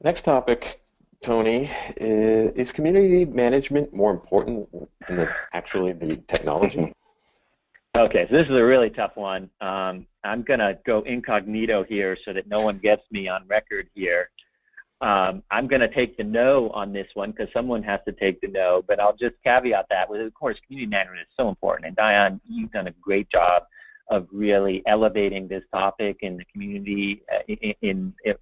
Next topic, Tony, is community management more important than actually the technology? Okay, so this is a really tough one. I'm going to go incognito here so that no one gets me on record here. I'm going to take the no on this one because someone has to take the no, but I'll just caveat that with, of course, community management is so important. And Diane, you've done a great job of really elevating this topic in the community,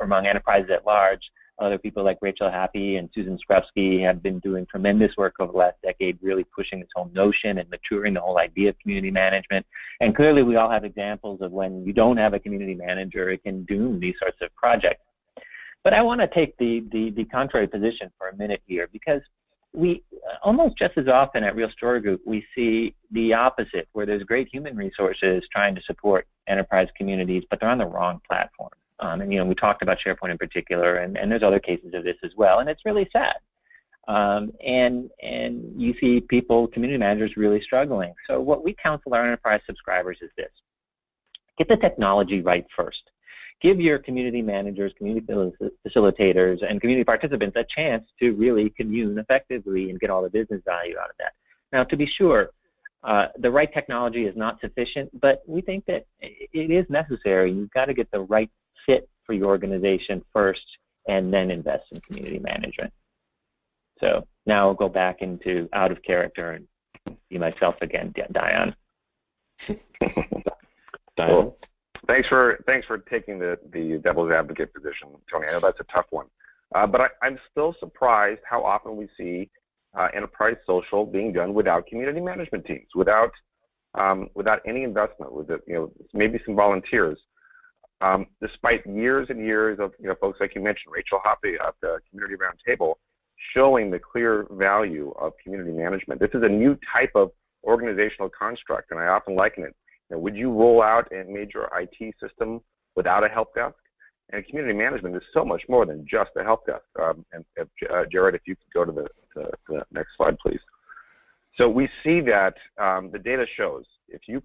among enterprises at large. Other people like Rachel Happy and Susan Skrupski have been doing tremendous work over the last decade, really pushing this whole notion and maturing the whole idea of community management. And clearly we all have examples of when you don't have a community manager, it can doom these sorts of projects. But I want to take the contrary position for a minute here, because we almost just as often at Real Story Group, we see the opposite, where there's great human resources trying to support enterprise communities, but they're on the wrong platform. And we talked about SharePoint in particular, and there's other cases of this as well, and it's really sad. And you see people, community managers, really struggling. So what we counsel our enterprise subscribers is this: get the technology right first. Give your community managers, community facilitators, and community participants a chance to really commune effectively and get all the business value out of that. Now, to be sure, the right technology is not sufficient, but we think that it is necessary. You've got to get the right fit for your organization first, and then invest in community management. So now I'll go back into out of character and be myself again, Diane. Diane? Well, thanks for taking the devil's advocate position, Tony. I know that's a tough one, but I'm still surprised how often we see enterprise social being done without community management teams, without any investment, with maybe some volunteers. Despite years and years of folks like you mentioned, Rachel Hoppe at the Community Roundtable, showing the clear value of community management. This is a new type of organizational construct, and I often liken it. Would you roll out a major IT system without a help desk? And community management is so much more than just a help desk. Jared, if you could go to the next slide, please. So we see that the data shows if you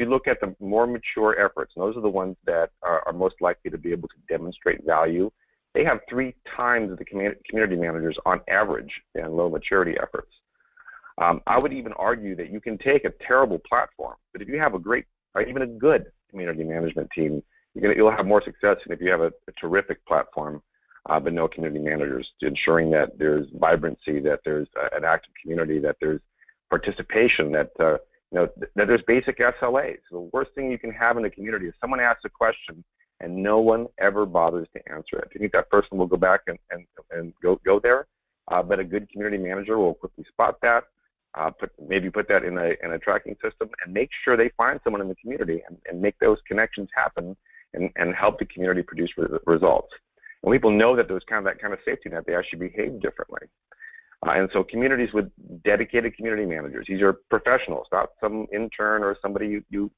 look at the more mature efforts, and those are the ones that are most likely to be able to demonstrate value, they have 3 times the community managers on average in low maturity efforts. I would even argue that you can take a terrible platform, but if you have a great, or even a good community management team, you'll have more success than if you have a terrific platform, but no community managers, ensuring that there's vibrancy, that there's an active community, that there's participation, that that there's basic SLAs. The worst thing you can have in a community is someone asks a question and no one ever bothers to answer it. I think that person will go back and go there, but a good community manager will quickly spot that, maybe put that in a tracking system, and make sure they find someone in the community and make those connections happen and help the community produce results. When people know that there's that kind of safety net, they actually behave differently. And so communities with dedicated community managers, these are professionals, not some intern or somebody you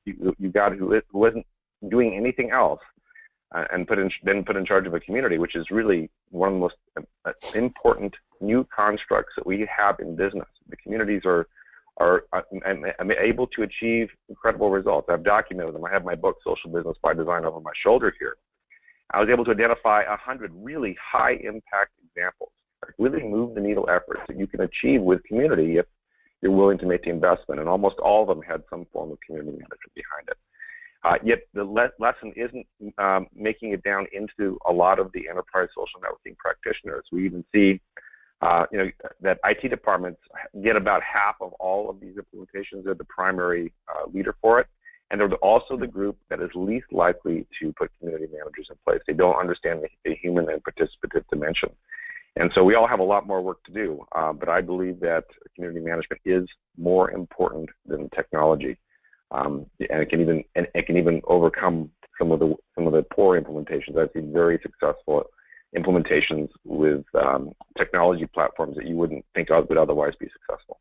got who wasn't doing anything else, and then put in charge of a community, which is really one of the most important new constructs that we have in business. The communities are able to achieve incredible results. I've documented them. I have my book, Social Business by Design, over my shoulder here. I was able to identify 100 really high impact examples, really move the needle efforts that you can achieve with community if you're willing to make the investment, and almost all of them had some form of community management behind it. Yet the lesson isn't making it down into a lot of the enterprise social networking practitioners. We even see that IT departments get about half of all of these implementations. They're the primary leader for it, and they're also the group that is least likely to put community managers in place. They don't understand the human and participative dimension. And so we all have a lot more work to do, but I believe that community management is more important than technology, and it can even overcome some of the poor implementations. I've seen very successful implementations with technology platforms that you wouldn't think would otherwise be successful.